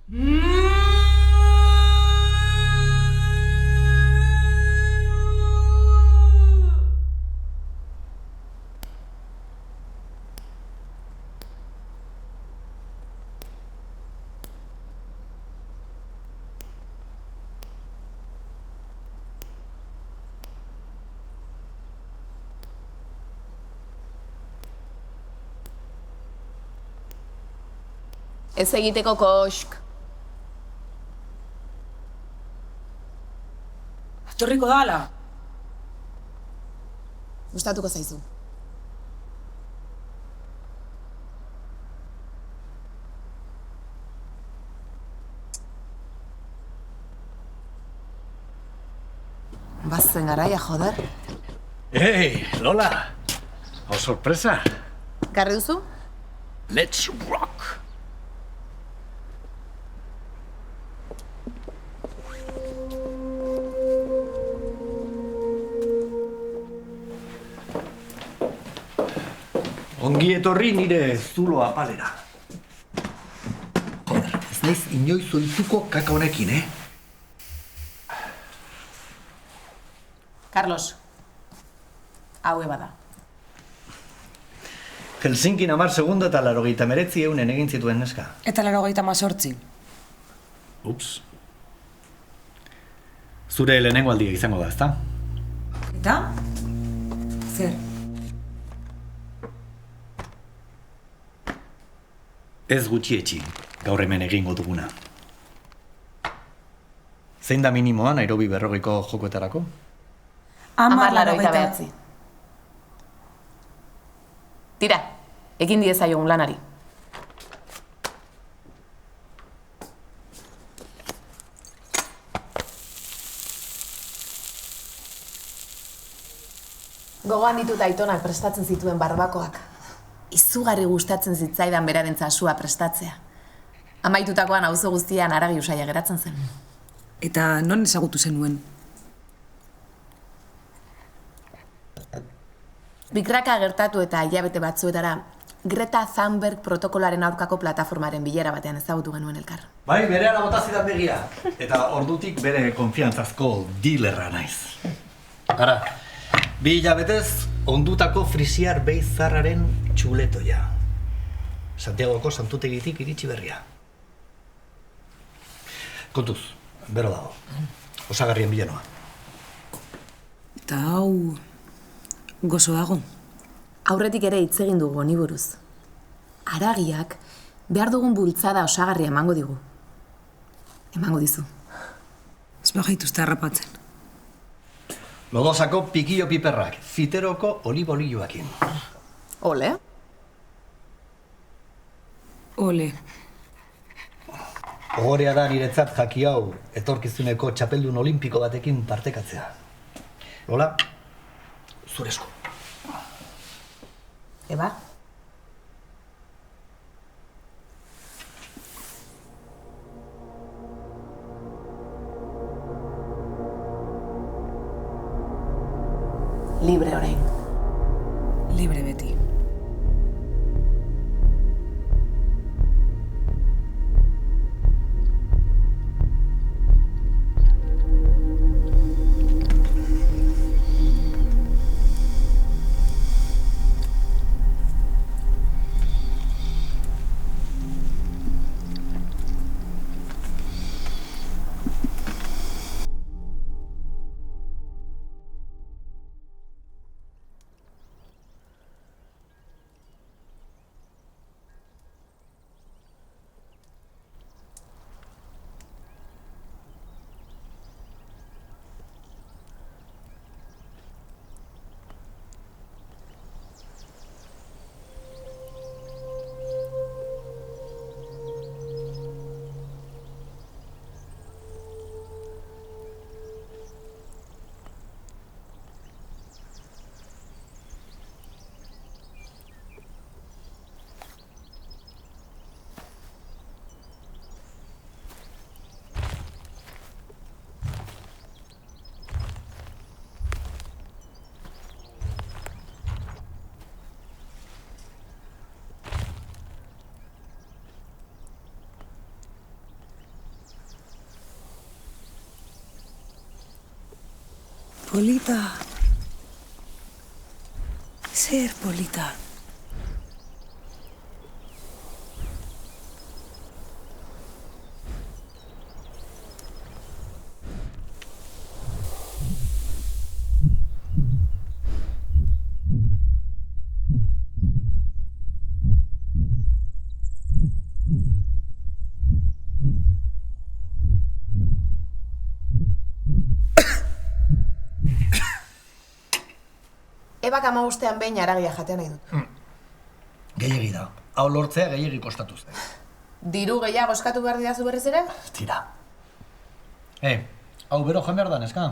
Ez egiteko kosk. Etorriko da, ala? Gustatuko zaizu. Bazen garaia, joder. Hey, Lola! Hau sorpresa! Garri duzu? Let's rock! Ongi etorri nire zulo apalera. Joder, ez naiz inoiz ohituko kaka honekin, Carlos, hau bada. Helsinkin 10 segundo eta 89 egin zituen neska. Eta 98. Ups. Zure lehenengo aldia izango da, ezta? Eta? Zer? Ez gutxietxi, gaur hemen egingo duguna. Zein da minimoa Nairobi 40ko jokoetarako? 10,89. Tira, egin diezaiogun lanari. Gogoan ditut aitonak prestatzen zituen barbakoak. Izugarri gustatzen zitzaidan beraren zasua prestatzea. Amaitutakoan auzo guztian haragi usaia geratzen zen. Eta non ezagutu zenuen? Bikraka gertatu eta hilabete batzuetara Greta Thunberg protokoloaren aurkako plataformaren bilera batean ezagutu genuen elkar. Bai, bere ala botazidan begia. Eta ordutik bere konfiantzazko dealerra naiz. Ara, 2 hilabetez ondutako frisiar beizarraren txuletoia. Santiagoko santutegitik iritsi berria. Kontuz, bero dago. Osagarrien bilenoa. Eta hau... gozo dago. Aurretik ere hitz egin dugu honi buruz. Haragiak behar dugun bultzada osagarria emango digu. Emango dizu. Ez bagaituzte harrapatzen. Lodosako pikillo piperrak, Fiteroko olibolioakin. Ole? Ole. Ogorea da niretzat jaki hau etorkizuneko txapeldun olimpiko batekin partekatzea. Lola, zure esku. Eba? Libre orain. Libre beti. Polita. Zer polita. Ebak 15ean behin haragia jatea nahi dut. Gehiegi da. Hau lortzea gehiegi kostatu zen. Diru gehiago eskatu behar didazu berriz ere? Tira. Hau bero jan behar da, neska?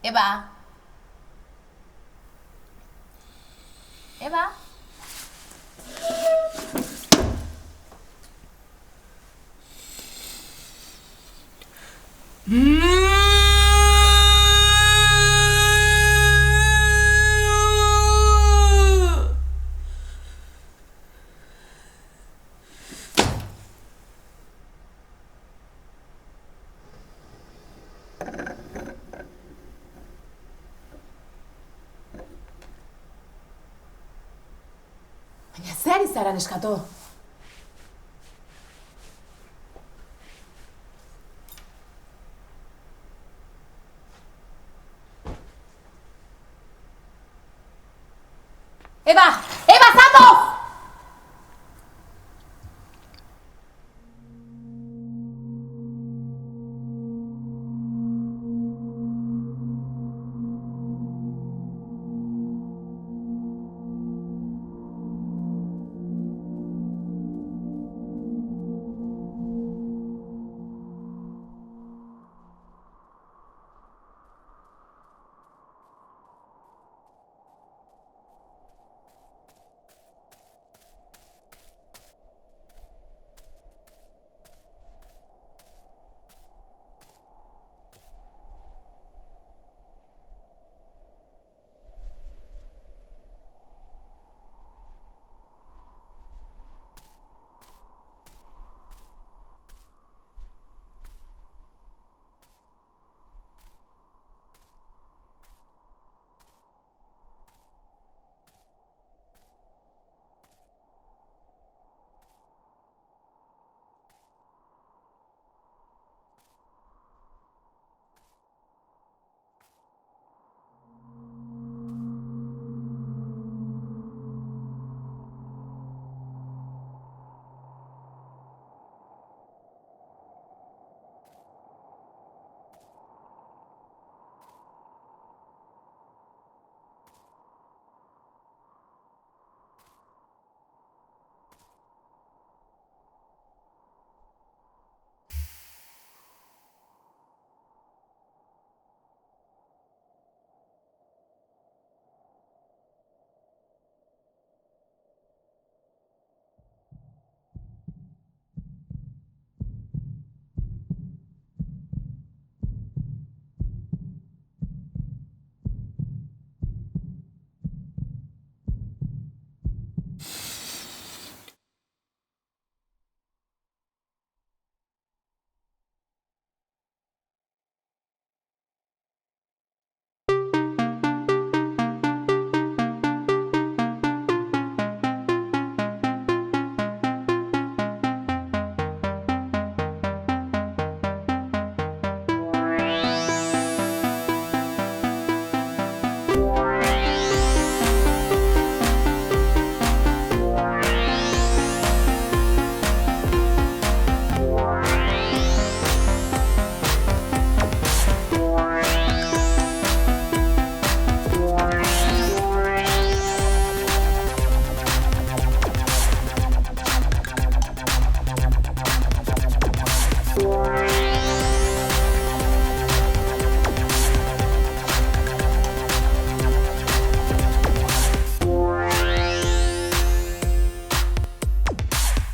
Eba! Eba! Baina ze ari zara neskato? Eba!